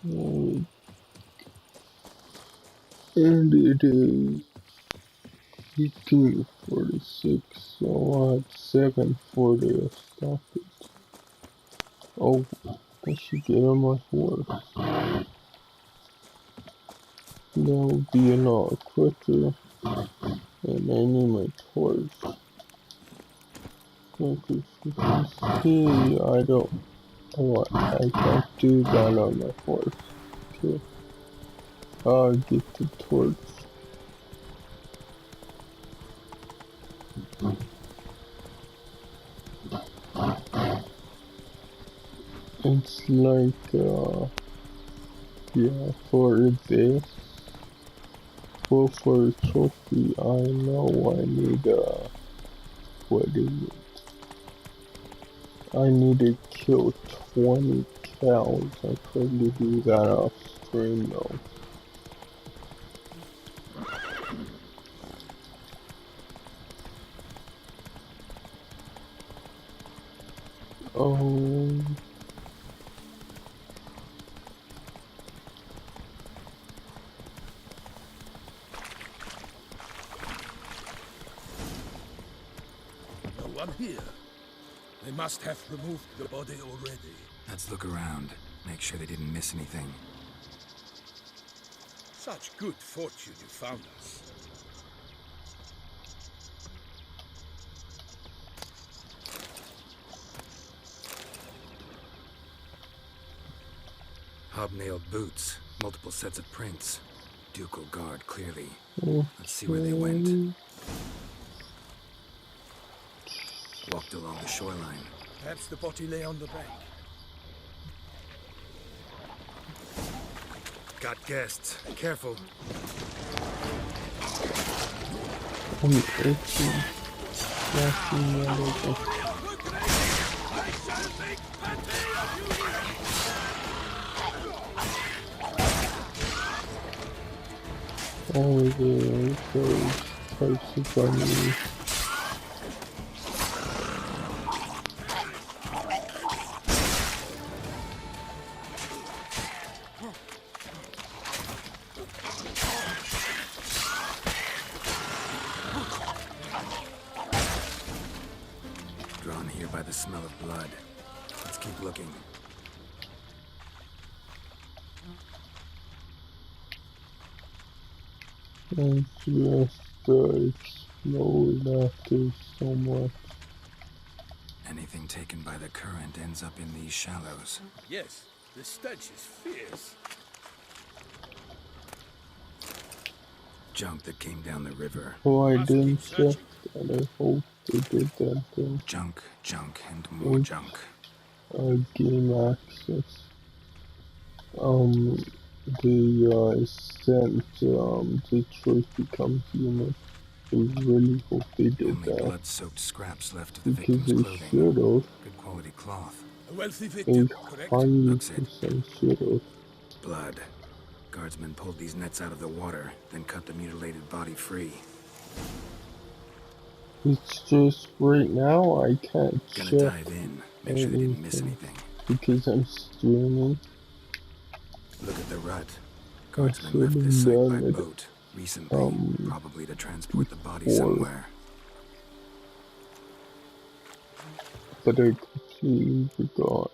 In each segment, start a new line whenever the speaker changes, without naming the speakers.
Uh, and it is 18:46, so at 7:40 I stop it. Oh, I should get on my horse. That would be a lot quicker, and I need my torch. Because you can see, I don't, oh, I can't do that on my horse. Okay, I'll get the torch. It's like, yeah, for this, well, for a trophy, I know I need, what is it? I need to kill 20 cows. I couldn't do that off stream though. Oh,
No one here. They must have removed the body already.
Let's look around. Make sure they didn't miss anything.
Such good fortune you found us.
Hobnailed boots, multiple sets of prints. Ducal guard, clearly.
okay.
Let's see where they went. Walked along the shoreline.
Perhaps the body lay on the bank.
Got guests. Careful.
I'm itching. Flashing that over. Oh, yeah, those types of bunnies.
Drawn here by the smell of blood. Let's keep looking.
And just explode after so much.
Anything taken by the current ends up in these shallows.
Yes, the stench is fierce.
Junk that came down the river.
Oh, I didn't check that. I hope they did that then.
Junk, junk, and more junk.
Game access. They sent Detroit Become Human. I really hope they did
Only
that.
blood-soaked scraps left of the
Because
victim's
they
clothing.
should have.
Good quality cloth.
A wealthy
They
victim, correct?
100% should have.
Blood. Guardsmen pulled these nets out of the water, then cut the mutilated body free.
It's just right now I can't
Gonna
check
dive in. Make sure they didn't miss anything.
because I'm streaming.
Look at the rut.
I
Guardsmen
should
left this
have
site by
done it.
boat recently, probably to transport the body
before.
somewhere.
But I completely forgot.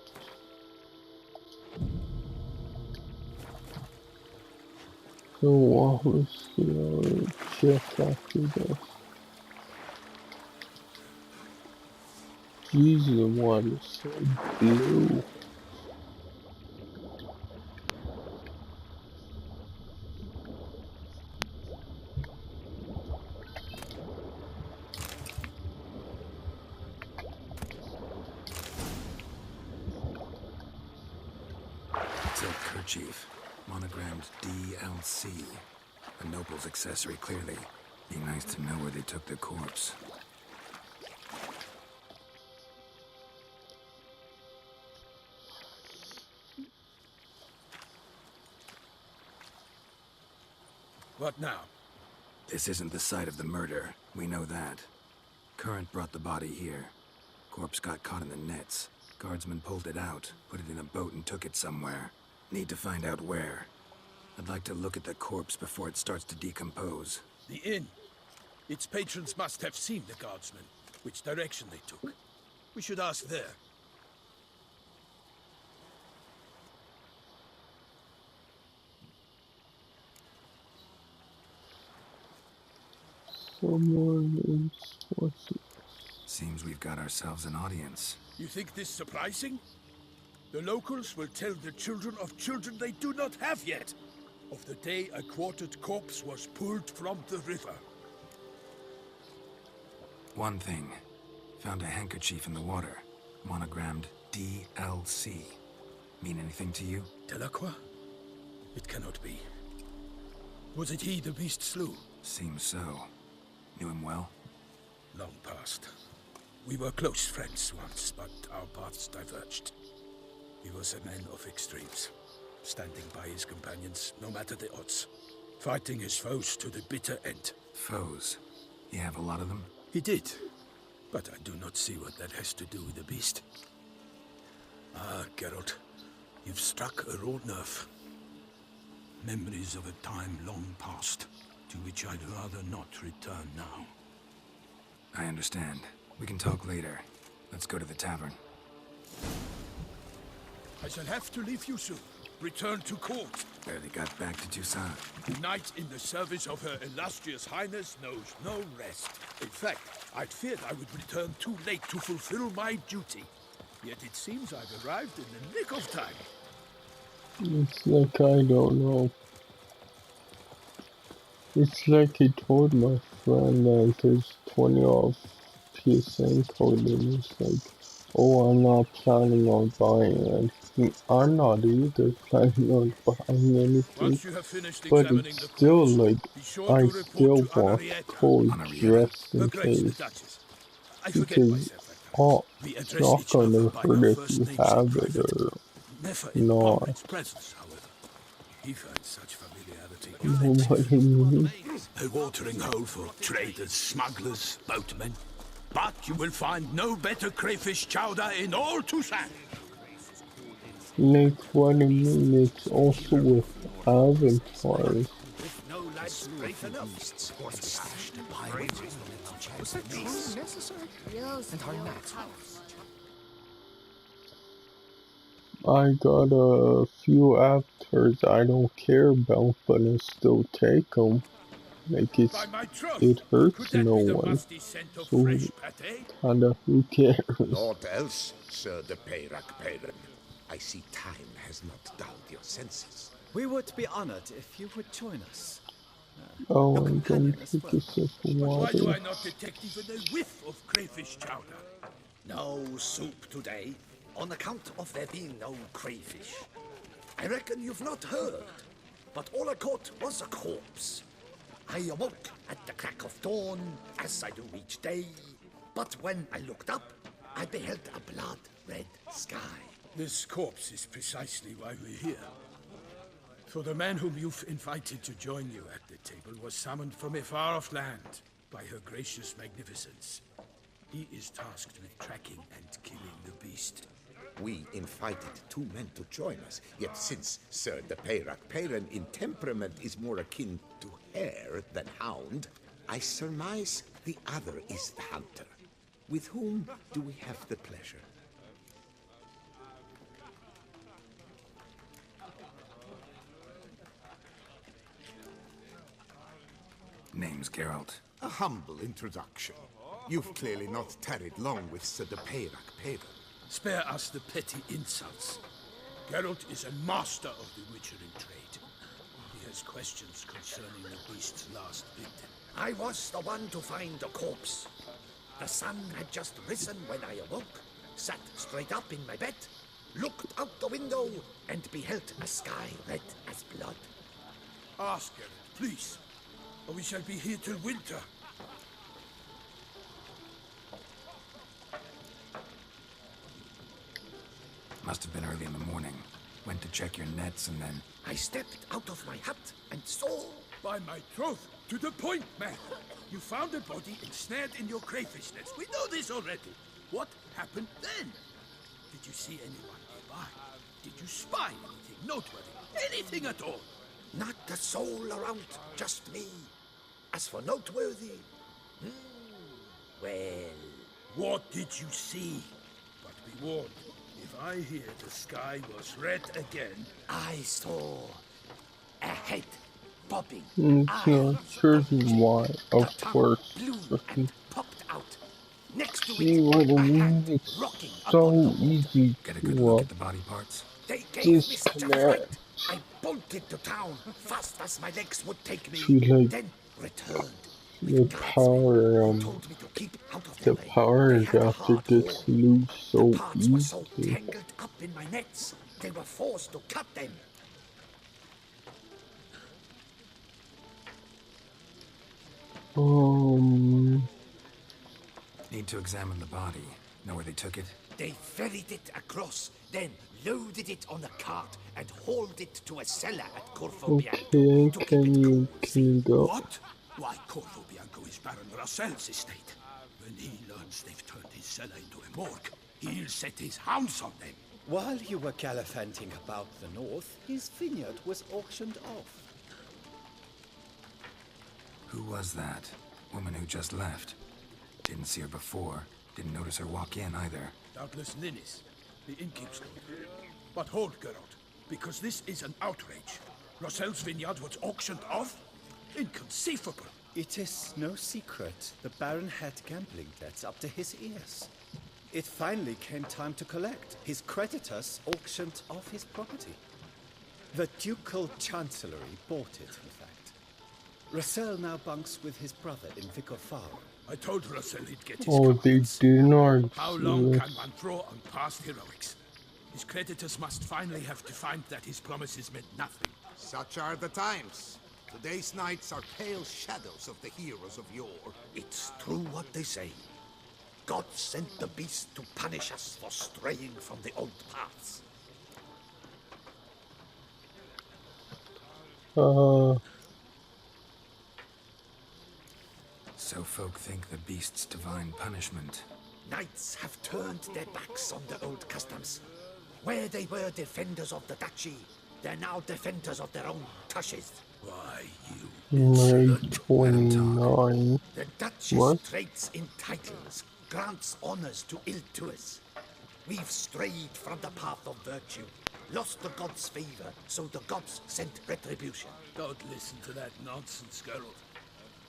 So obviously I'll check after this. Jesus, the water's so blue.
Silk kerchief, monogrammed DLC. A noble's accessory, clearly. Be nice to know where they took the corpse.
What now?
This isn't the site of the murder. We know that. Current brought the body here. Corpse got caught in the nets. Guardsmen pulled it out, put it in a boat and took it somewhere. Need to find out where. I'd like to look at the corpse before it starts to decompose.
The inn. Its patrons must have seen the guardsmen, which direction they took. We should ask there.
Someone is watching.
Seems we've got ourselves an audience.
You think this surprising? The locals will tell the children of children they do not have yet, of the day a quartered corpse was pulled from the river.
One thing. Found a handkerchief in the water. Monogrammed DLC. Mean anything to you?
Delacroix? It cannot be. Was it he the beast slew?
Seems so. Knew him well?
Long past. We were close friends once, but our paths diverged. He was a man of extremes, standing by his companions, no matter the odds. Fighting his foes to the bitter end.
Foes? You have a lot of them?
He did, but I do not see what that has to do with the beast. Ah, Geralt, you've struck a raw nerve. Memories of a time long past, to which I'd rather not return now.
I understand. We can talk later. Let's go to the tavern.
I shall have to leave you soon. Return to court.
Barely got back to Toussaint.
The knight in the service of Her Illustrious Highness knows no rest. In fact, I'd feared I would return too late to fulfill my duty. Yet it seems I've arrived in the nick of time.
It's like I don't know. It's like he told my friend that there's 20 off PSN code and it's like, oh, I'm not planning on buying it. I'm not either planning on buying anything,
Once you have finished
but
examining
it's
the
still
corpse,
like,
be sure
I
to
still
report to
want
Henrietta.
code
Henrietta?
just
Her
in
Grace the
case.
Duchess. I forget
Because
myself at times.
oh,
We
it's
address
not
each other
gonna
by
hurt
our
if
first
you
names in
have it
private.
or
Never in
not.
Conrad's presence, however. He finds such familiarity.
What do you mean?
A watering hole for traders, smugglers, boatmen. But you will find no better crayfish chowder in all Toussaint.
Like, what do you mean? It's also with avatars.
No lights break enough.
Was that truly necessary? And are not.
I got a few avatars I don't care about, but I still take them. Like,
By my troth,
it
could
hurts
that
no
be the
one,
musty scent of
so
fresh pate?
kinda who cares?
Naught else, Sir de Peyrac Peyran. I see time has not dulled your senses.
We would be honored if you would join us.
Oh,
Your
I'm
companion
gonna
as
take
well.
a sip of
Why do I
water.
not detect even a whiff of crayfish chowder?
No soup today, on account of there being no crayfish. I reckon you've not heard, but all I caught was a corpse. I awoke at the crack of dawn, as I do each day, but when I looked up, I beheld a blood-red sky.
This corpse is precisely why we're here. For the man whom you've invited to join you at the table was summoned from a far-off land by her gracious magnificence. He is tasked with tracking and killing the beast.
We invited two men to join us, yet since Sir de Peyrac Peyran in temperament is more akin to hare than hound, I surmise the other is the hunter. With whom do we have the pleasure?
Name's Geralt.
A humble introduction. You've clearly not tarried long with Sir de Peyrac Peyran.
Spare us the petty insults. Geralt is a master of the witchering trade. He has questions concerning the beast's last victim.
I was the one to find the corpse. The sun had just risen when I awoke, sat straight up in my bed, looked out the window, and beheld a sky red as blood.
Ask Geralt, please, or we shall be here till winter.
Must have been early in the morning. Went to check your nets and then...
I stepped out of my hut and saw...
By my troth, to the point, man. You found a body ensnared in your crayfish nets. We know this already. What happened then? Did you see anyone nearby? Did Did you spy anything noteworthy? Anything at all?
Not a soul around, just me. As for noteworthy, well...
What did you see? But be warned, if I hear the sky was red again...
I saw a head bobbing.
It's not certain why, of course.
Blue and popped out. Next to
See
it,
what I
a
mean?
hand
It's
rocking
so
upon the
easy
Get a good
to
look at the body parts.
They gave me such a fright.
disconnect.
I bolted to town, fast as my legs would take me.
See, like,
Then returned.
the
with guardsmen
power,
who told me to keep out of
the
their way.
power
They
is
had a
after
hard
gets
haul.
loose so
The parts were so
easily.
tangled up in my nets, they were forced to cut them.
Need to examine the body. Know where they took it?
They ferried it across, then loaded it on a cart and hauled it to a cellar at Corvo Bianco
Okay,
to keep
can
it
you
cool.
go?
What? Why, Corvo Bianco is Baron Russell's estate. When he learns they've turned his cellar into a morgue, he'll set his hounds on them.
While you were gallivanting about the north, his vineyard was auctioned off.
Who was that? Woman who just left. Didn't see her before. Didn't notice her walk in either.
Doubtless Linnis, the innkeep's daughter. But hold, Geralt, because this is an outrage. Russell's vineyard was auctioned off? Inconceivable.
It is no secret the Baron had gambling debts up to his ears. It finally came time to collect. His creditors auctioned off his property. The Ducal Chancellery bought it, in fact. Russell now bunks with his brother in Vico Faro.
I told Russell he'd get his
Oh, they
comeuppance.
do not
How
see
long
it.
can one throw on past heroics? His creditors must finally have to find that his promises meant nothing.
Such are the times. Today's knights are pale shadows of the heroes of yore.
It's true what they say. God sent the beast to punish us for straying from the old paths.
So folk think the beast's divine punishment.
Knights have turned their backs on the old customs. Where they were defenders of the duchy, they're now defenders of their own tushes.
Why, you
May
insolent...
29.
The Duchess
What?
trades in titles, grants honors to ill-doers. We've strayed from the path of virtue, lost the gods' favor, so the gods sent retribution.
Don't listen to that nonsense, Geralt.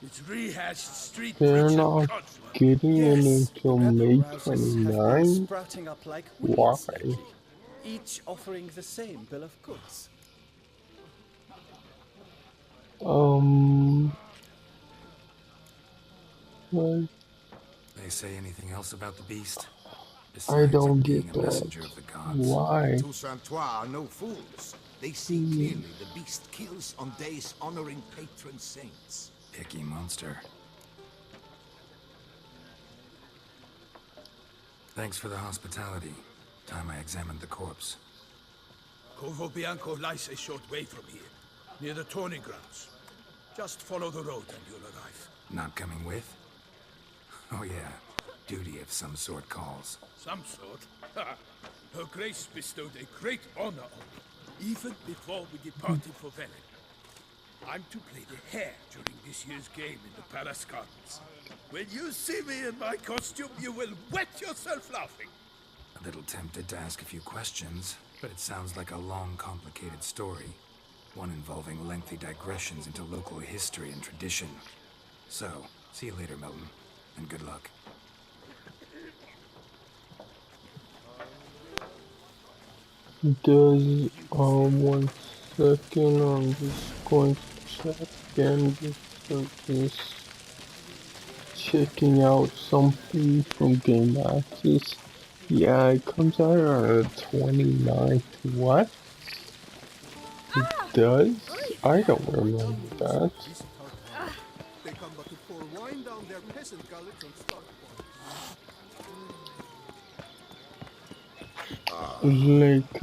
It's rehashed street
They're
preaching
not
codswell.
getting it until May
rebel rousers have been
29.
sprouting up like
Why?
weeds lately, each offering the same bill of goods.
Like,
They say anything else about the beast?
I
Besides
don't
it being
get
a
that.
messenger of the gods.
Why?
Toussaintois are no fools. They see clearly the beast kills on days honoring patron saints.
Picky monster. Thanks for the hospitality. Time I examined the corpse.
Corvo Bianco lies a short way from here, near the tourney grounds. Just follow the road and you'll arrive.
Not coming with? Oh yeah, duty of some sort calls.
Some sort. Ha! Her Grace bestowed a great honor on me, even before we departed for Velen. I'm to play the hare during this year's game in the palace gardens. When you see me in my costume, you will wet yourself laughing.
A little tempted to ask a few questions, but it sounds like a long, complicated story. One involving lengthy digressions into local history and tradition. So, see you later, Milton, and good luck.
Does, 1 second, I'm just going to check and just checking out something from Game Access. Yeah, it comes out on the 29th. What? It does? I don't remember that.
They come but to pour wine down their peasant gullets and start
Like,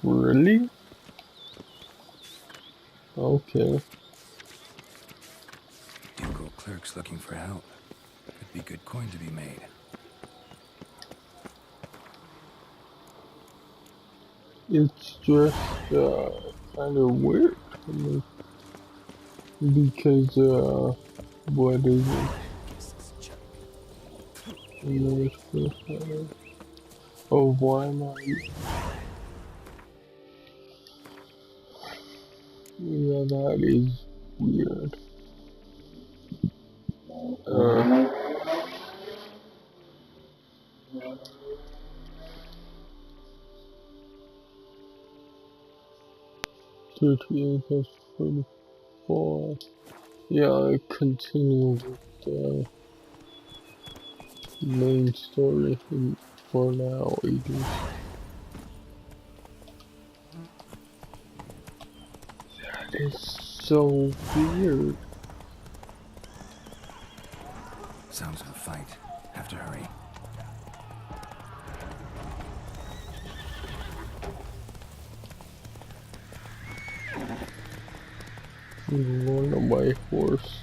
really? Okay.
Ducal clerks looking for help. Could be good coin to be made.
it's just kind of weird to me because what is it? Oh, why am I? Yeah, that is weird. That's 44. Yeah, I continue with the main story for now, I guess. That is so weird.
Sounds of a fight. Have to hurry.
Run on my horse.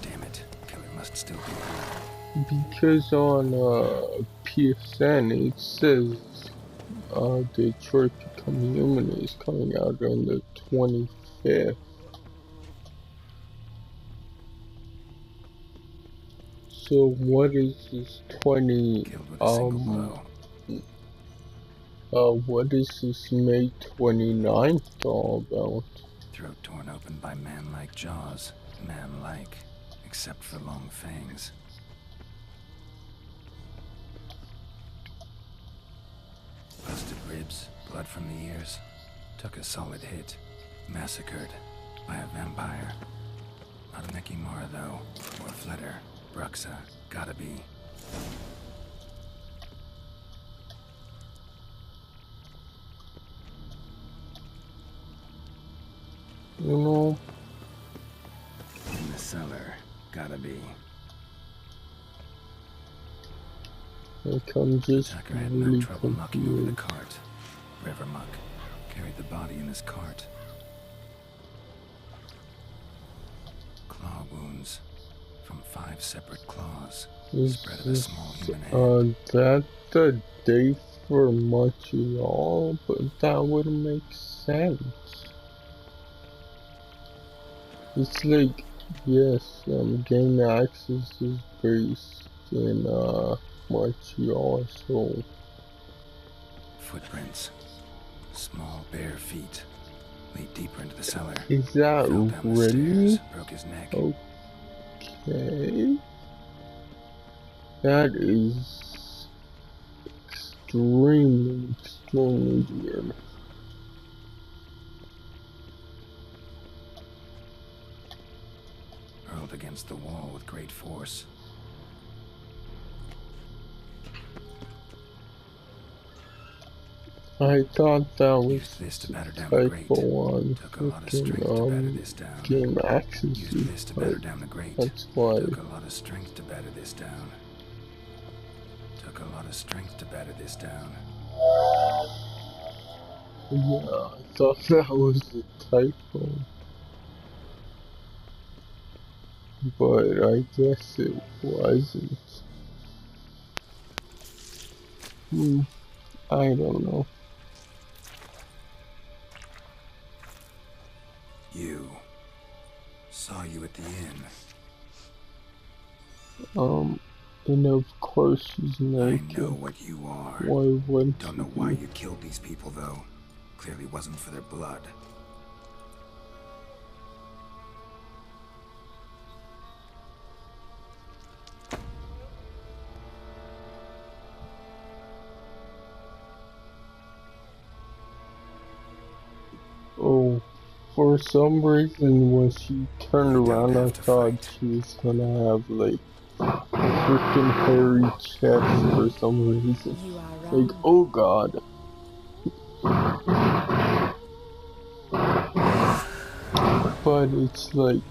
Damn it. Killer must still be here.
Because on PSN it says Detroit Become Human is coming out on the 25th. So what is this
Killed with a single blow.
what is this May 29th all about?
Throat torn open by man-like jaws. Man-like, except for long fangs. Busted ribs, blood from the ears. Took a solid hit. Massacred by a vampire. Not a Nekimara though, or Fletter. Bruxa, gotta be.
You know,
In the cellar, gotta be.
like I'm just
Attacker had no
really
trouble knocking over the
confused.
cart. River Muck carried the body in his cart. Claw wounds from 5 separate claws. Spread of a small human hand.
That's the day for Montreal, but that wouldn't make sense. It's like, yes, Game Access is based in Montreal, so
Footprints. Small bare feet. Lead deeper into the cellar.
is that
Fell down the
really?
stairs, broke his neck.
Okay. That is extremely weird.
Hurled against the wall with great force.
I thought that was
Used this to batter down the grate.
typo on
Took a lot of strength to batter this down.
Game Access,
Used this to batter
but
down the grate.
that's why.
Took a lot of strength to batter this down. Took a lot of strength to batter this down.
Yeah, I thought that was a typo. But I guess it wasn't. I don't know.
You. Saw you at the inn.
And of course she's
I
naked.
know what you are.
Why wouldn't
Don't know why you killed these people, though. Clearly wasn't for their blood.
Oh, for some reason when she turned
You don't
around I
have to
thought
fight.
she was gonna have like a freaking hairy chest for some reason.
You are
Like,
wrong.
oh god. But it's like,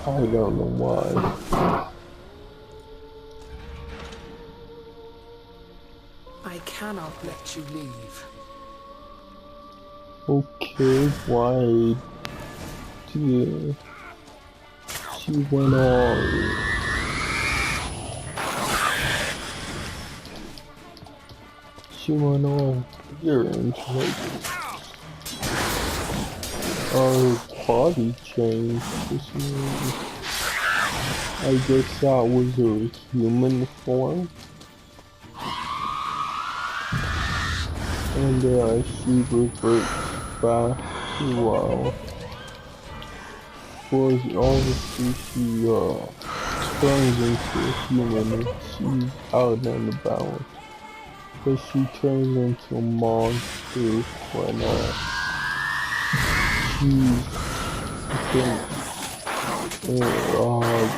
I don't know why.
I cannot let you leave.
Okay, why did she went on? she went all weird and like her body changed. I guess that was her human form. And she reverts back to well, obviously she turns into a human and she's out and about. But she turns into a monster when she's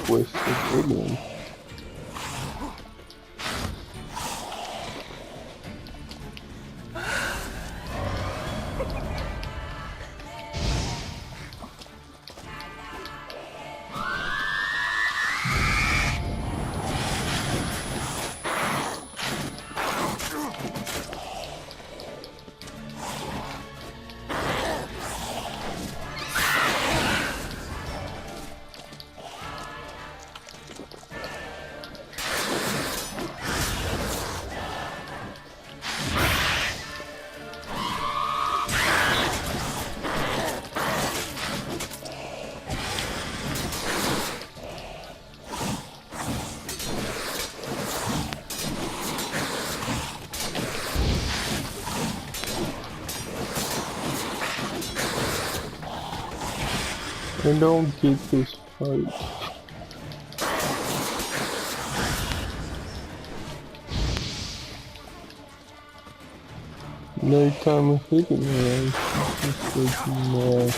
with civilians. I don't get this part. No time hitting her, it's just like,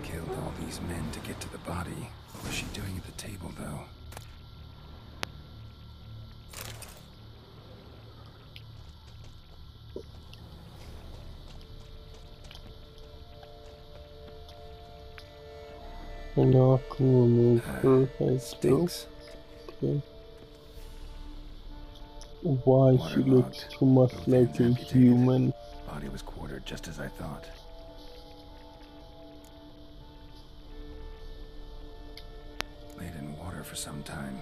Killed all these men to get to the body. What was she doing at the table, though?
I'm not gonna remove her head too. Okay. Why she looks too much like a human.
Body was quartered just as I thought. Laid in water for some time.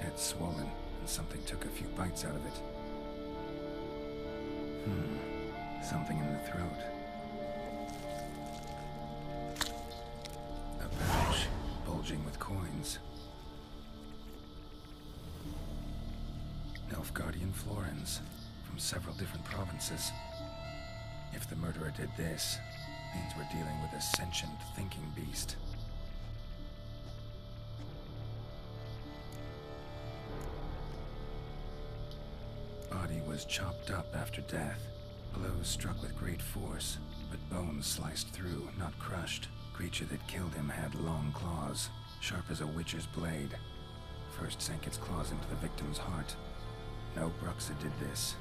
Head swollen, and something took a few bites out of it. Something in the throat. A pouch, bulging with coins. Nilfgaardian florins, from several different provinces. If the murderer did this, means we're dealing with a sentient thinking beast. Body was chopped up after death. Blows struck with great force, but bones sliced through, not crushed. Creature that killed him had long claws, sharp as a witcher's blade. First sank its claws into the victim's heart. No Bruxa did this.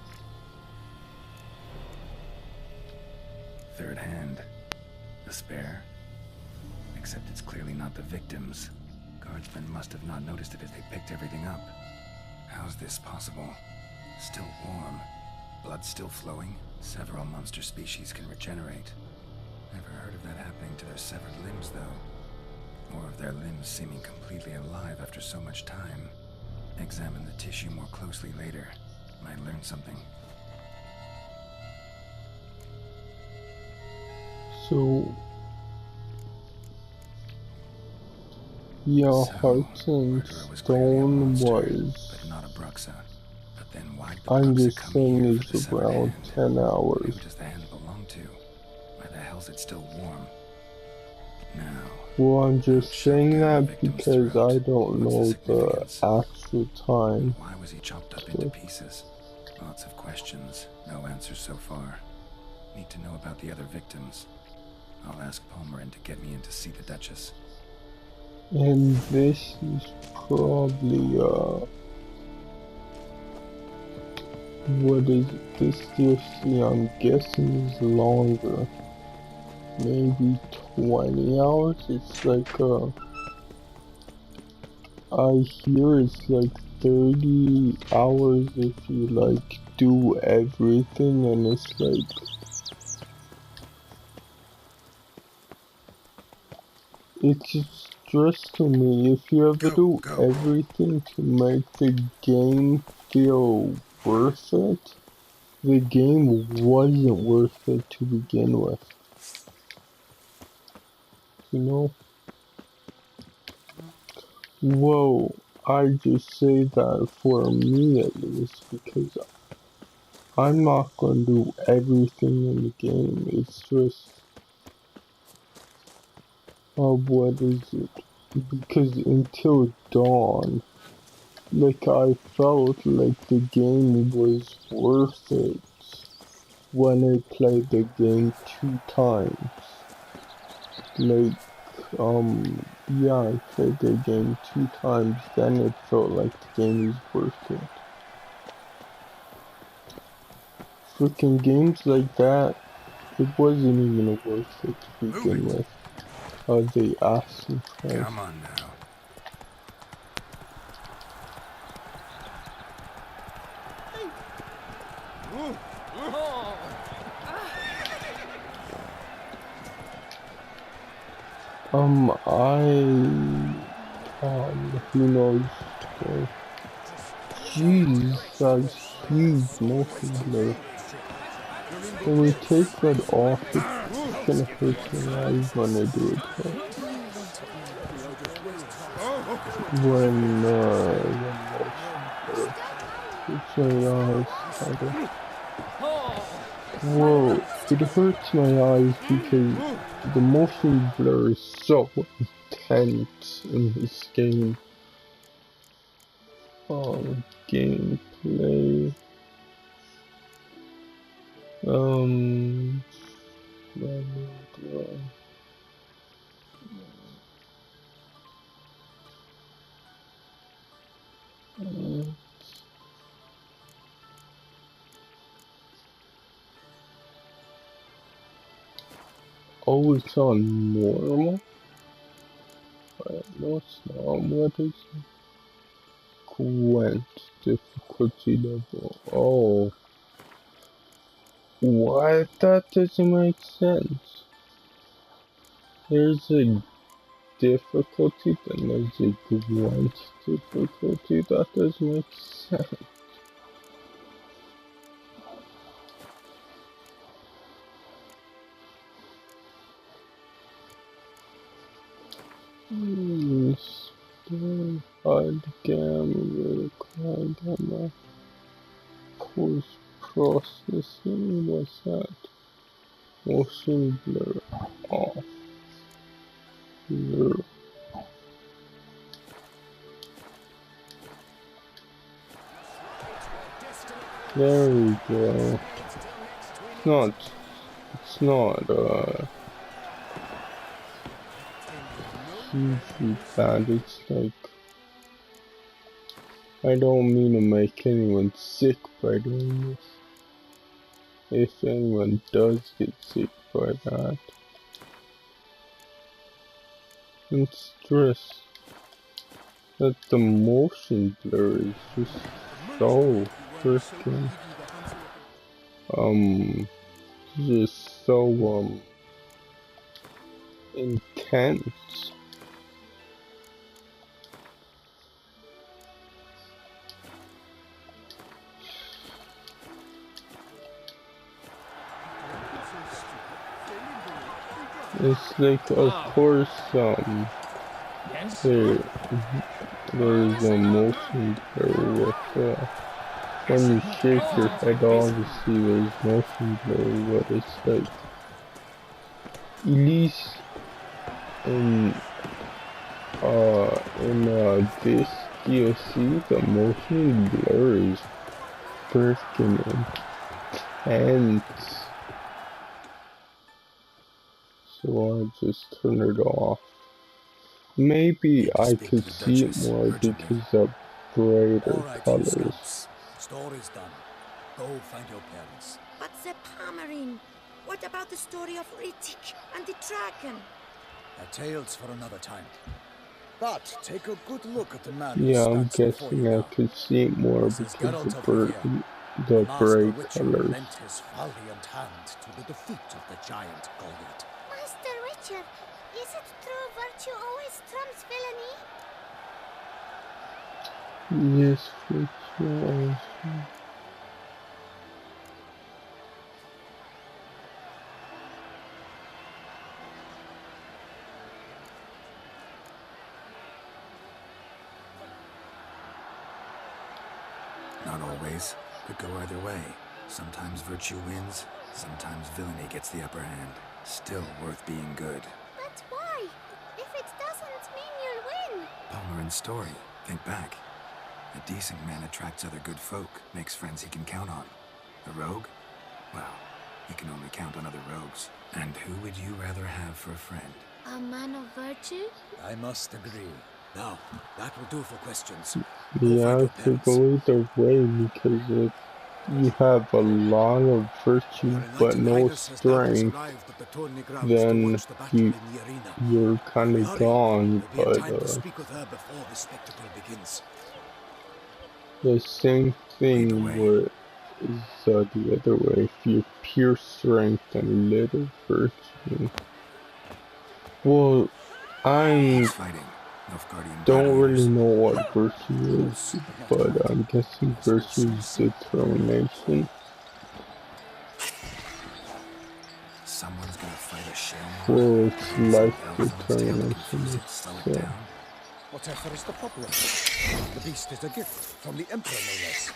Third hand. The spare. Except it's clearly not the victim's. Guardsmen must have not noticed it as they picked everything up. How's this possible? Still warm. Blood still flowing. Several monster species can regenerate. Never heard of that happening to their severed limbs, though. Or of their limbs seeming completely alive after so much time. Examine the tissue more closely later. Might learn something.
So, yeah, Hearts and Stone was,
but not a Bruxa. But then why
I'm just saying, is around 10 hours.
Who does the hand belong to? Why the hell's it still warm? Now.
Well, I'm just saying that because I don't know the actual time.
Why was he chopped up into pieces? Lots of questions, no answers so far. Need to know about the other victims. I'll ask Palmerin to get me in to see the Duchess.
And this is probably, what is this DLC? I'm guessing is longer. Maybe 20 hours? It's like, I hear it's like 30 hours if you, like, do everything, and it's like, It's stressing me. If you ever do everything to make the game feel worth it, the game wasn't worth it to begin with. You know? Whoa, I just say that for me at least, because I'm not gonna do everything in the game. It's just, what is it? Because until dawn, like I felt like the game was worth it when I played the game 2 times. Like, yeah, I played the game 2 times, then it felt like the game was worth it. Freaking games like that, it wasn't even worth it to begin with. The asking price.
Come on now.
Who knows? Jeez, that's huge motion blur. When we take that off, it's gonna hurt my eyes when I do it. When it's my eyes, whoa, it hurts my eyes because the motion blur is so intense in this game. Gameplay. Oh, it's on normal? No, it's not. What is it? Gwent difficulty level. Oh. What? That doesn't make sense. There's a difficulty, then there's a Gwent difficulty. That doesn't make sense. Hard gamma, gamma, post processing, what's that? Motion blur off. Blur. There we go. It's not, hugely bad. It's like, I don't mean to make anyone sick by doing this. If anyone does get sick by that. I'm stressed that the motion blur is just so freaking, just so, intense. It's like, of course, there's a motion blur with, when you shake your head, obviously there's motion blur, but it's like, at least in this DLC, the motion blur is freaking intense. So I just turn it off. Maybe I could see it more because of brighter colors.
Story's done. Go find your parents.
But the Palmerine, what about the story of Ritik and the dragon?
Tales for another time. But take a good look at the man.
Yeah, I'm guessing I could see it more because of the bright colors.
Lent his valiant hand to the defeat of the giant Goliath.
Master Richard, Is it true virtue always trumps villainy?
Yes, virtue.
Not always. Could go either way. Sometimes virtue wins, sometimes villainy gets the upper hand. Still worth being good.
But why? If it doesn't mean you'll win.
Palmerin's story. Think back. A decent man attracts other good folk, makes friends he can count on. A rogue? Well, he can only count on other rogues. And who would you rather have for a friend?
A man of virtue?
I must agree. Now, that will do for questions.
Yeah, I could go either way because you have a lot of virtue but no strength, then you're kind of gone. But the same thing with the other way. If you have pure strength and little virtue, well, I don't really know what virtue is, but I'm guessing virtue is determination.
Someone's gonna fight a Shelmar.
Well, it's life determination. So.
Whatever is the problem? The beast is a gift from the Emperor, no less.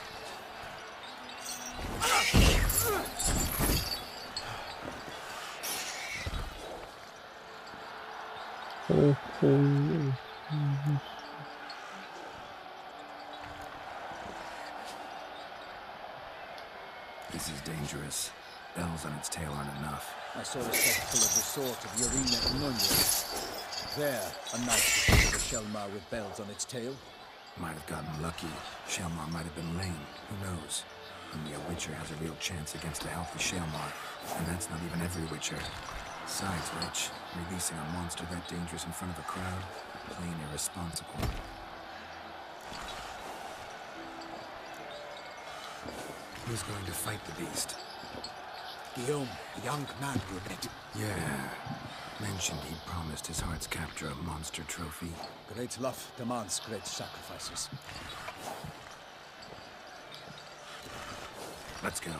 This is dangerous. Bells on its tail aren't enough.
I saw a spectacle of the sort of Yarina in Nunez. There, a knight defeated a Shelmar with bells on its tail.
Might have gotten lucky. Shelmar might have been lame. Who knows? Only a Witcher has a real chance against a healthy Shelmar. And that's not even every Witcher. Besides which, releasing a monster that dangerous in front of a crowd, plain irresponsible. Who's going to fight the beast?
Guillaume, the young man you met.
Yeah. Mentioned he'd promised his heart's captor a monster trophy.
Great love demands great sacrifices.
Let's go.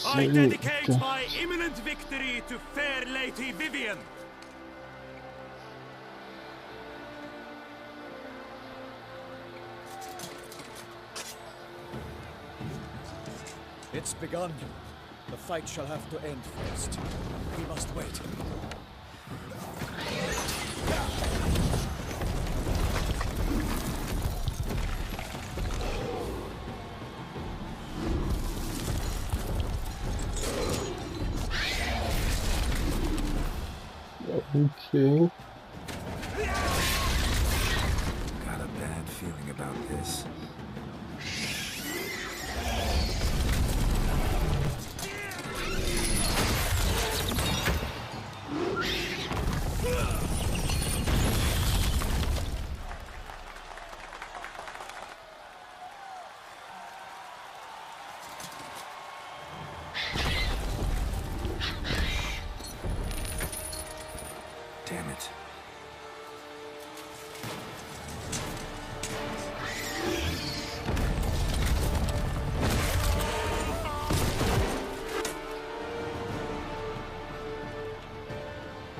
I dedicate my imminent victory to fair Lady Vivienne.
It's begun. The fight shall have to end first. We must wait.
Okay.
Got a bad feeling about this. Damn it.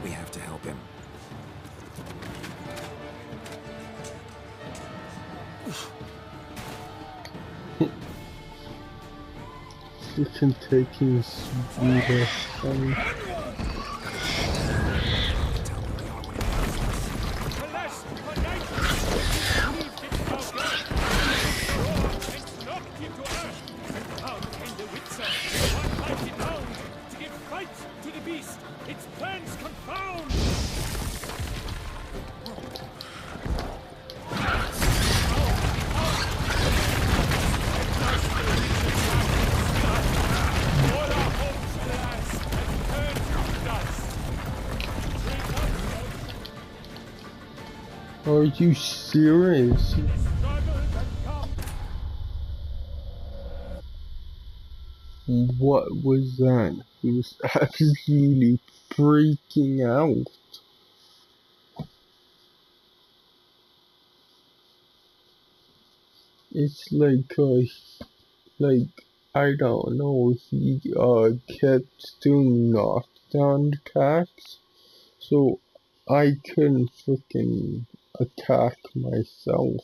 We have to help him.
Freaking taking sweet funny. Are you serious? What was that? He was absolutely freaking out. It's like I don't know, he kept doing knockdown attacks, so I couldn't freaking attack myself.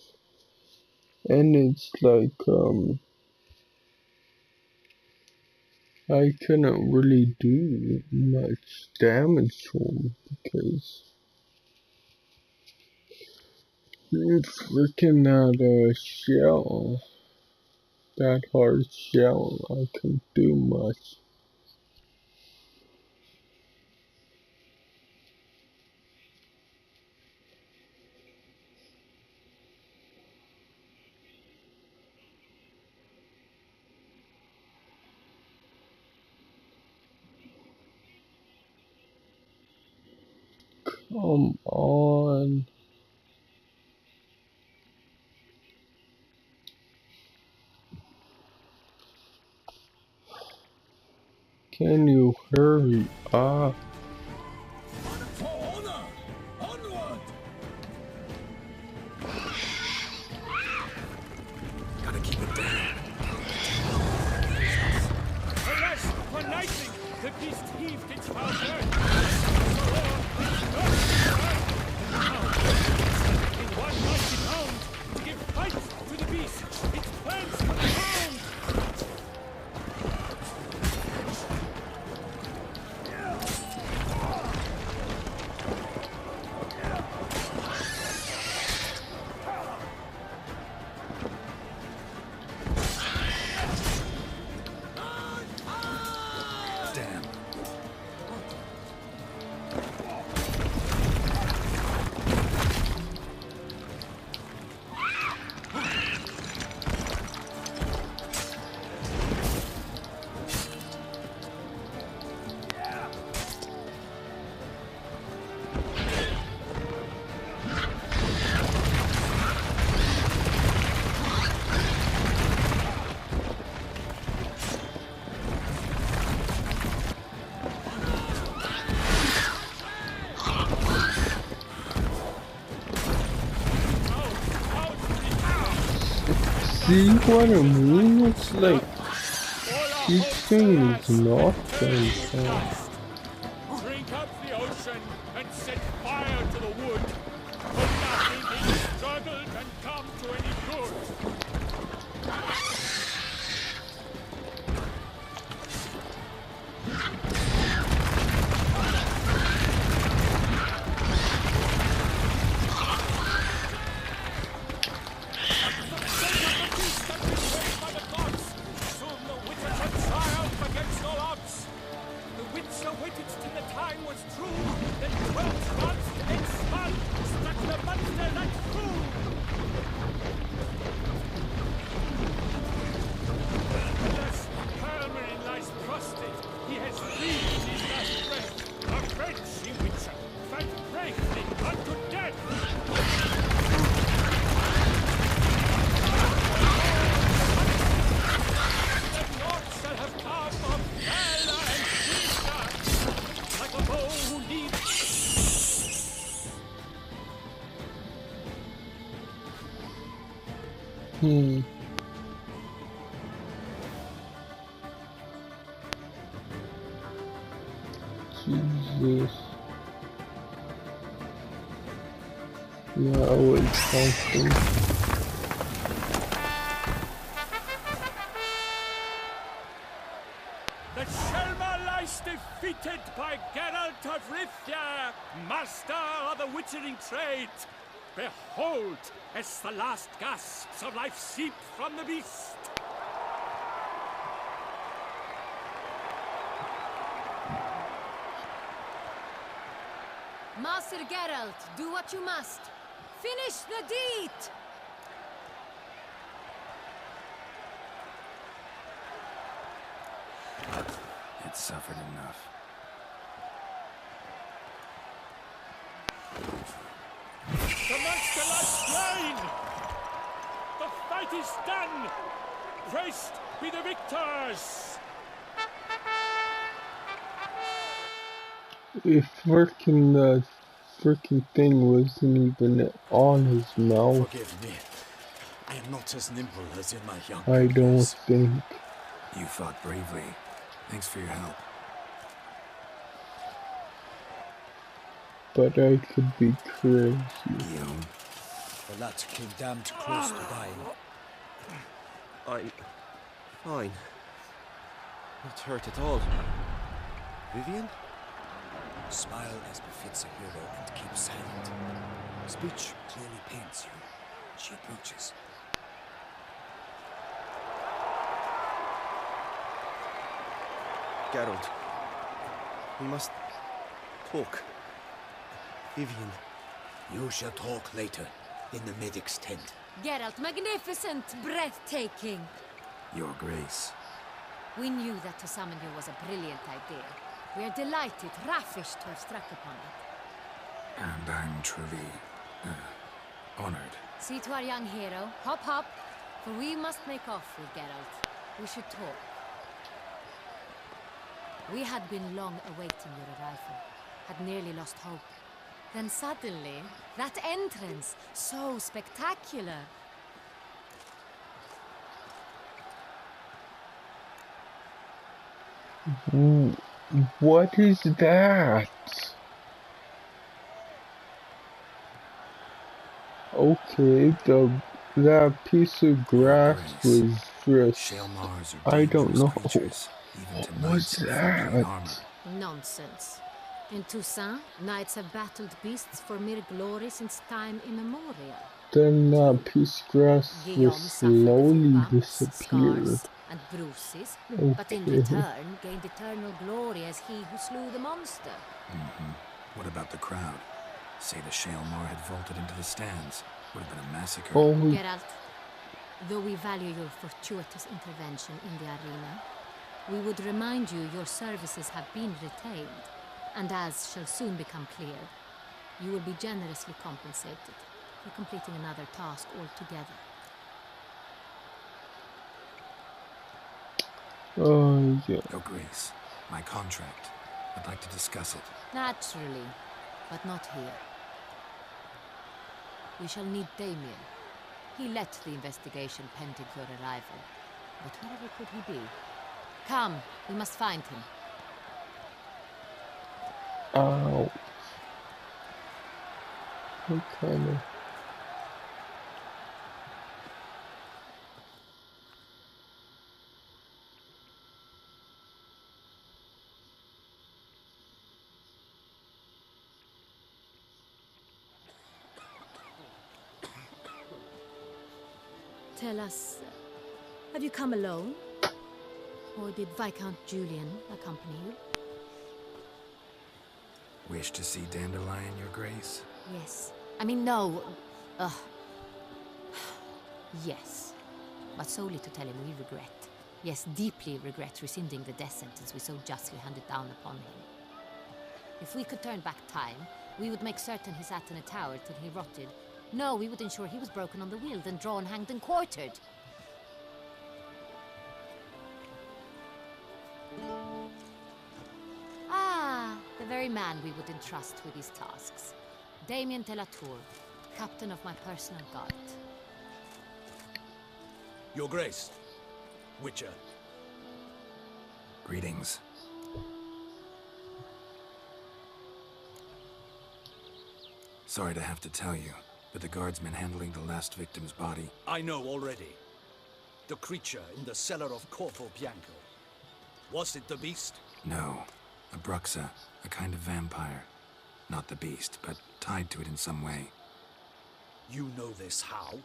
And it's like, I couldn't really do much damage to him because it's freaking that shell, that hard shell, I couldn't do much. Come on. Can you hurry up?
For honor! Onward!
Gotta keep it down.
Alas, upon lightning, the beast heaved its foul burn. In one mighty bound, to give fight to the beast, its plans confound.
Damn.
See what I mean? It's like, this thing is not going fast.
Drink up the ocean and set fire to the wood. For nothing is struggled and come to any good. Waited till the time was true, then 12 shots and spun, struck the monster like fool. Alas, Hermarin lies prostrate, he has breathed his last breath. A French Witcher, fight bravely unto death. The Lord shall have come of valor and wisdom. Like a bow who leads.
Jesus. Now it's something.
The Shelma lies defeated by Geralt of Rivia, master of the witchering trade. Behold, as the last gasps of life seep from the beast.
Master Geralt, do what you must. Finish the deed!
It suffered enough.
The monster lies slain! The fight is done! Praised be the victors!
If the freaking thing wasn't even on his mouth.
Forgive me. I am not as nimble as in my young
I don't
years.
think.
You fought bravely. Thanks for your help.
But I could be crazy.
Guillaume.
The lad came damned close to dying.
I'm fine. Not hurt at all. Vivian?
Smile as befits a hero and keep silent. Speech clearly pains you. She approaches.
Geralt. We must talk. Vivian.
You shall talk later, in the medic's tent.
Geralt, magnificent, breathtaking.
Your Grace.
We knew that to summon you was a brilliant idea. We are delighted, ravished to have struck upon it.
And I'm truly, honored.
See to our young hero. Hop, hop. For we must make off with Geralt. We should talk. We had been long awaiting your arrival. Had nearly lost hope. Then suddenly, that entrance, so spectacular.
What is that? Okay, that piece of grass was just... I don't know. What was that?
Nonsense. In Toussaint, knights have battled beasts for mere glory since time immemorial.
Then that piece of grass
Guillaume
will slowly
bumps,
disappear.
scars, and bruises, but in
Okay.
return gained eternal glory as he who slew the monster.
What about the crowd? Say the Shaelmar had vaulted into the stands. Would have been a massacre.
Oh,
Geralt, though we value your fortuitous intervention in the arena, we would remind you your services have been retained, and as shall soon become clear, you will be generously compensated for completing another task altogether.
oh yeah.
Your Grace, my contract. I'd like to discuss it.
Naturally, but not here. We shall need Damien. He led the investigation pending your arrival. But wherever could he be? Come, we must find him.
Ow. What kind of...
Tell us, have you come alone? Or did Viscount Julian accompany you?
Wish to see Dandelion, Your Grace?
Yes. I mean, no. Yes. But solely to tell him we regret. Yes, deeply regret rescinding the death sentence we so justly handed down upon him. If we could turn back time, we would make certain he sat in a tower till he rotted. No, we would ensure he was broken on the wheel, then drawn, hanged, and quartered. Ah, the very man we would entrust with these tasks. Damien de la Tour, captain of my personal guard.
Your Grace, Witcher.
Greetings. Sorry to have to tell you, but the guardsman handling the last victim's body...
I know already. The creature in the cellar of Corvo Bianco. Was it the beast?
No. A Bruxa, a kind of vampire. Not the beast, but tied to it in some way.
You know this how?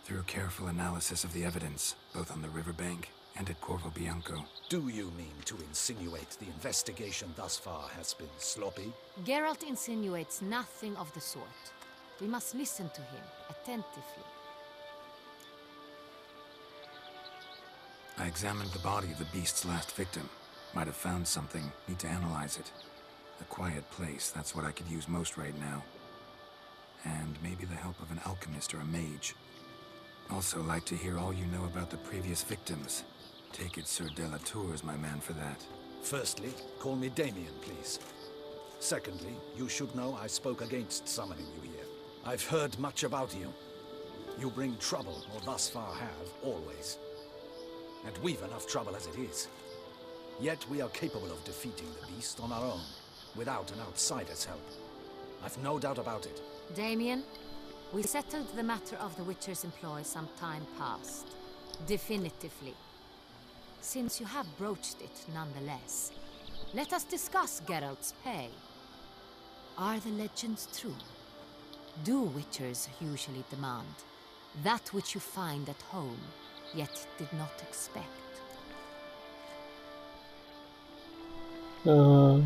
Through careful analysis of the evidence, both on the riverbank and at Corvo Bianco.
Do you mean to insinuate the investigation thus far has been sloppy?
Geralt insinuates nothing of the sort. We must listen to him attentively.
I examined the body of the beast's last victim. Might have found something. Need to analyze it. A quiet place, that's what I could use most right now. and maybe the help of an alchemist or a mage. Also like to hear all you know about the previous victims. Take it Sir Delatour is my man for that.
Firstly, call me Damien, please. Secondly, you should know I spoke against summoning you here. I've heard much about you. You bring trouble, or thus far have, always. And we've enough trouble as it is. Yet we are capable of defeating the beast on our own, without an outsider's help. I've no doubt about it.
Damien, we settled the matter of the Witcher's employ some time past. Definitively. Since you have broached it nonetheless, let us discuss Geralt's pay. Are the legends true? Do Witchers usually demand that which you find at home, yet did not expect?
Are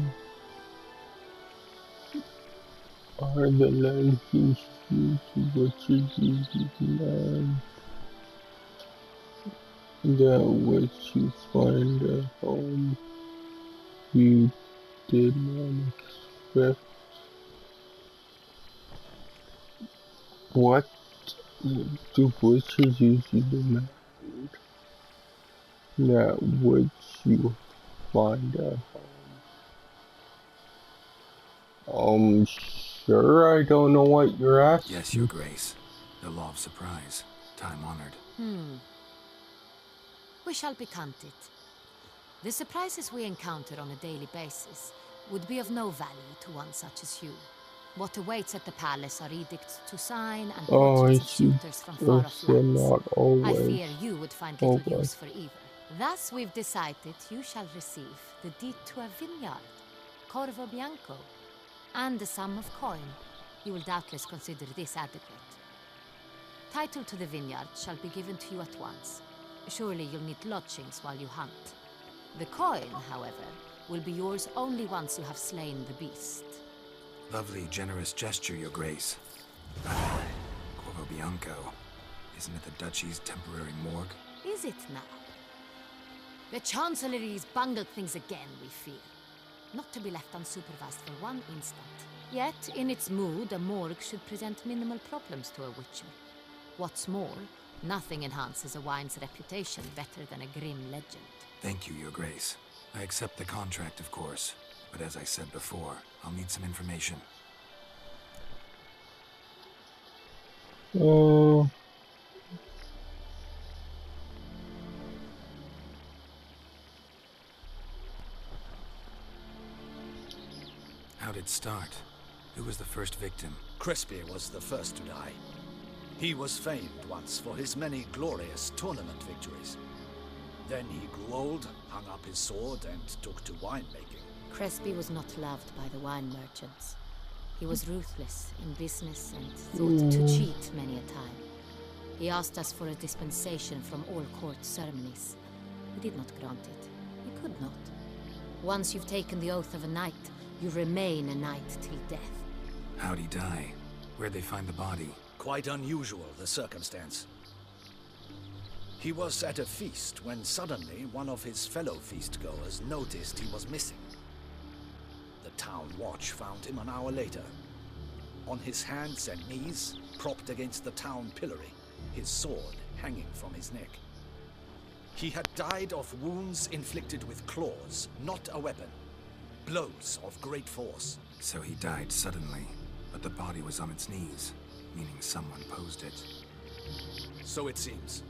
the legends true to Witchers usually demand that which you find at home you did not expect? What do witches usually demand that which you find at home? Sure, I don't know what you're asking.
Yes, Your Grace. The law of surprise. Time honored.
We shall becant it. The surprises we encounter on a daily basis would be of no value to one such as you. What awaits at the palace are edicts to sign and portraits of suitors from far off lands. I fear you would find little use for either. Thus we've decided you shall receive the deed to a vineyard, Corvo Bianco, and a sum of coin. You will doubtless consider this adequate. Title to the vineyard shall be given to you at once. Surely you'll need lodgings while you hunt. The coin, however, will be yours only once you have slain the beast.
Lovely, generous gesture, Your Grace. Corvo Bianco. Isn't it the Duchy's temporary morgue?
Is it now? The Chancellery's bungled things again, we fear. Not to be left unsupervised for one instant. Yet, in its mood, a morgue should present minimal problems to a Witcher. What's more, nothing enhances a wine's reputation better than a grim legend.
Thank you, Your Grace. I accept the contract, of course. But as I said before, I'll need some information. How'd it start? Who was the first victim?
Crespi was the first to die. He was famed once for his many glorious tournament victories. Then he grew old, hung up his sword, and took to winemaking.
Crespi was not loved by the wine merchants. He was ruthless in business and thought to cheat many a time. He asked us for a dispensation from all court ceremonies. We did not grant it. We could not. Once you've taken the oath of a knight, you remain a knight till death.
How'd he die? Where'd they find the body?
Quite unusual, the circumstance. He was at a feast when suddenly one of his fellow feastgoers noticed he was missing. The town watch found him an hour later. On his hands and knees, propped against the town pillory, his sword hanging from his neck. He had died of wounds inflicted with claws, not a weapon. Blows of great force.
So he died suddenly, but the body was on its knees, meaning someone posed it.
So it seems.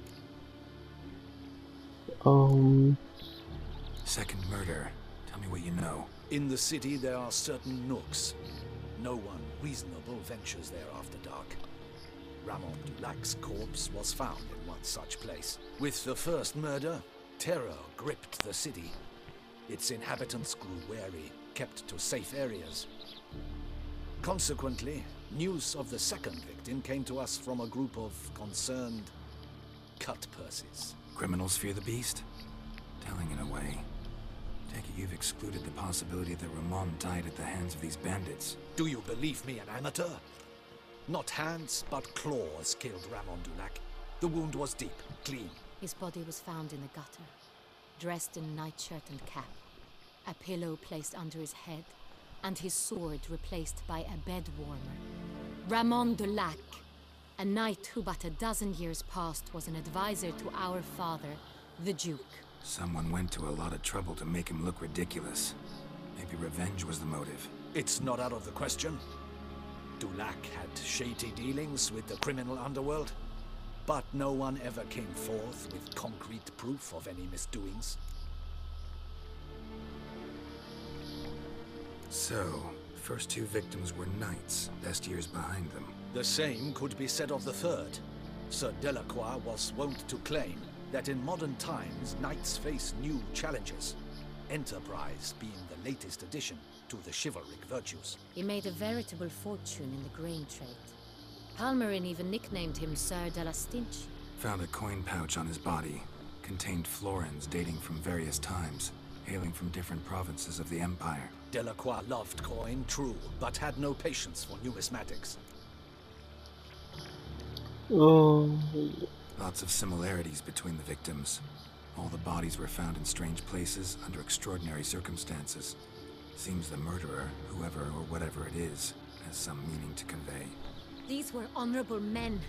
Second murder. Tell me what you know.
In the city there are certain nooks. No one reasonable ventures there after dark. Ramon Dulac's corpse was found in one such place. With the first murder, terror gripped the city. Its inhabitants grew wary, kept to safe areas. Consequently, news of the second victim came to us from a group of concerned cut-purses.
Criminals fear the beast? Telling in a way. Take it you've excluded the possibility that Ramon died at the hands of these bandits.
Do you believe me an amateur? Not hands, but claws killed Ramon Dulac. The wound was deep, clean.
His body was found in the gutter, dressed in nightshirt and cap, a pillow placed under his head, and his sword replaced by a bed warmer. Ramon de Lac, a knight who but a dozen years past was an advisor to our father, the Duke.
Someone went to a lot of trouble to make him look ridiculous. Maybe revenge was the motive.
It's not out of the question. Dulac had shady dealings with the criminal underworld, but no one ever came forth with concrete proof of any misdoings.
So, the first two victims were knights, best years behind them.
The same could be said of the third. Sir Delacroix was wont to claim that in modern times, knights face new challenges, enterprise being the latest addition to the chivalric virtues.
He made a veritable fortune in the grain trade. Palmerin even nicknamed him Sir de la Stinch.
Found a coin pouch on his body. Contained florins dating from various times, hailing from different provinces of the Empire.
Delacroix loved coin, true, but had no patience for numismatics.
Lots of similarities between the victims. All the bodies were found in strange places under extraordinary circumstances. Seems the murderer, whoever or whatever it is, has some meaning to convey.
These were honorable men.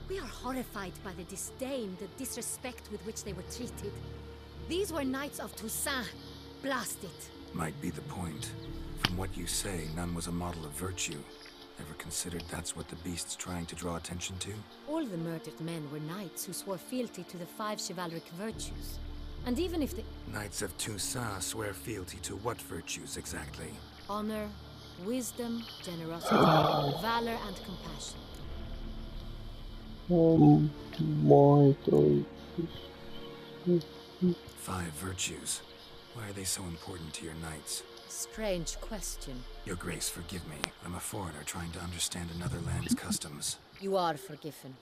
We are horrified by the disdain, the disrespect with which they were treated. These were knights of Toussaint. Blast it.
Might be the point. From what you say, none was a model of virtue. Ever considered that's what the beast's trying to draw attention to?
All the murdered men were knights who swore fealty to the 5 chivalric virtues. And even if the...
Knights of Toussaint swear fealty to what virtues exactly?
Honor, wisdom, generosity, valor, and compassion.
My God.
5 virtues. Why are they so important to your knights?
Strange question.
Your Grace, forgive me. I'm a foreigner trying to understand another land's customs.
You are forgiven.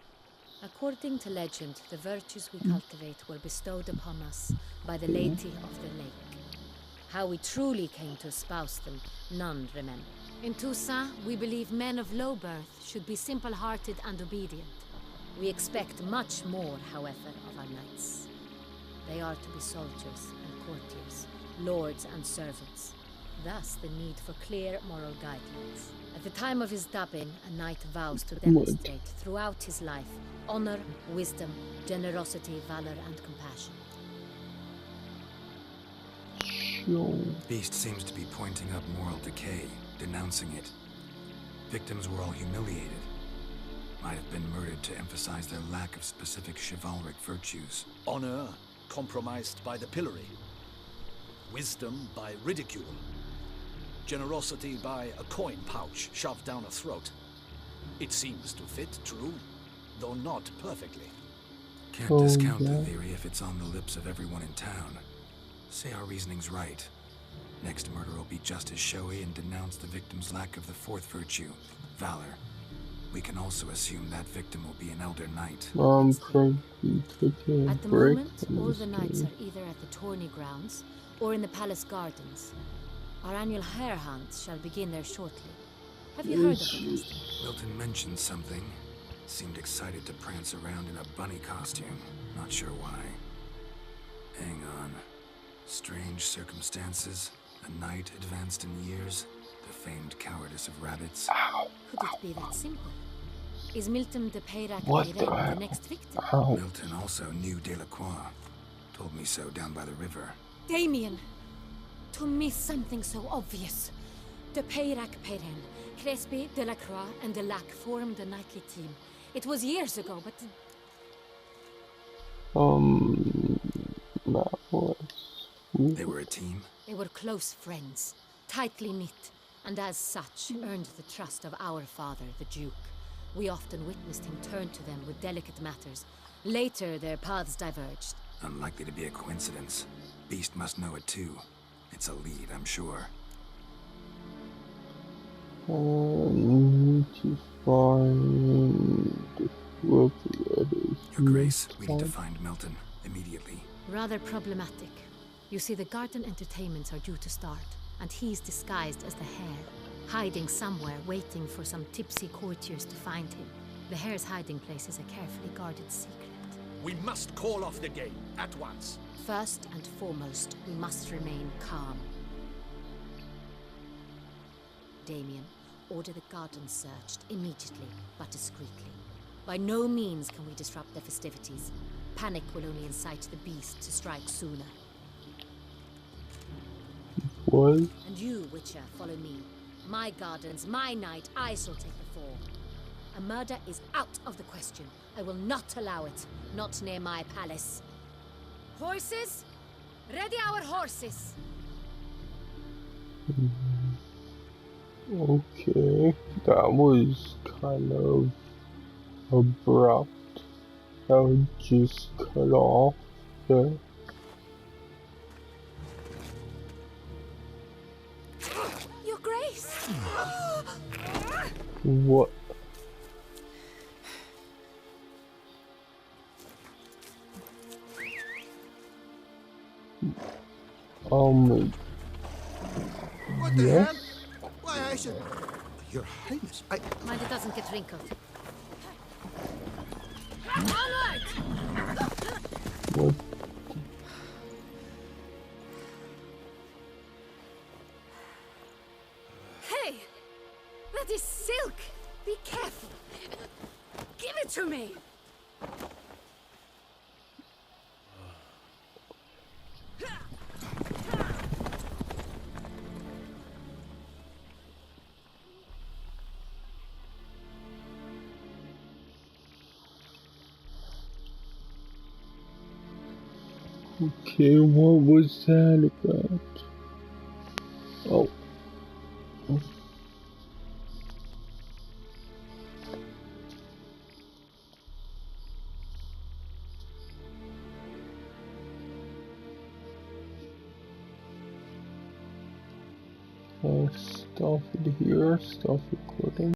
According to legend, the virtues we cultivate were bestowed upon us by the Lady of the Lake. How we truly came to espouse them, none remember. In Toussaint, we believe men of low birth should be simple-hearted and obedient. We expect much more, however, of our knights. They are to be soldiers and courtiers, lords and servants. Thus, the need for clear moral guidelines. At the time of his dubbing, a knight vows to demonstrate throughout his life honor, wisdom, generosity, valor, and compassion.
Beast seems to be pointing up moral decay, denouncing it. Victims were all humiliated. Might have been murdered to emphasize their lack of specific chivalric virtues.
Honor compromised by the pillory. Wisdom by ridicule. Generosity by a coin pouch shoved down a throat. It seems to fit, true, though not perfectly.
Can't discount the theory if it's on the lips of everyone in town. Say our reasoning's right. Next murder will be just as showy and denounce the victim's lack of the 4th virtue, valor. We can also assume that victim will be an elder knight.
At the moment, all the knights are either at the tourney grounds or in the palace gardens. Our annual hare hunt shall begin there shortly. Have you heard of it?
Milton mentioned something. Seemed excited to prance around in a bunny costume. Not sure why. Hang on. Strange circumstances. A knight advanced in years. The famed cowardice of rabbits.
Could it be that simple? Is Milton de Peyrac the next victim?
Milton also knew Delacroix. Told me so down by the river.
Damien! To miss something so obvious. De Peyrac Perrin, Crespi, Delacroix, and Delac formed a knightly team. It was years ago, but...
that was...
They were a team?
They were close friends, tightly knit, and as such earned the trust of our father, the Duke. We often witnessed him turn to them with delicate matters. Later, their paths diverged.
Unlikely to be a coincidence. Beast must know it too. It's a lead, I'm sure.
Need to find
Your Grace, we need to find Milton immediately.
Rather problematic. You see, the garden entertainments are due to start, and he's disguised as the hare, hiding somewhere, waiting for some tipsy courtiers to find him. The hare's hiding place is a carefully guarded secret.
We must call off the game at once.
First and foremost, we must remain calm. Damien, order the gardens searched immediately, but discreetly. By no means can we disrupt the festivities. Panic will only incite the beast to strike sooner.
What?
And you, Witcher, follow me. My gardens, my night, I shall take the fall. A murder is out of the question. I will not allow it. Not near my palace. Horses? Ready our horses!
Okay, that was kind of abrupt. That would just cut off there.
Your Grace!
What?
What the
yes?
hell? Why, I should... Your Highness,
Mind it doesn't get wrinkled. Onward!
What?
Hey! That is silk! Be careful! Give it to me!
Okay, what was that about? Oh. Stop it here, stop recording.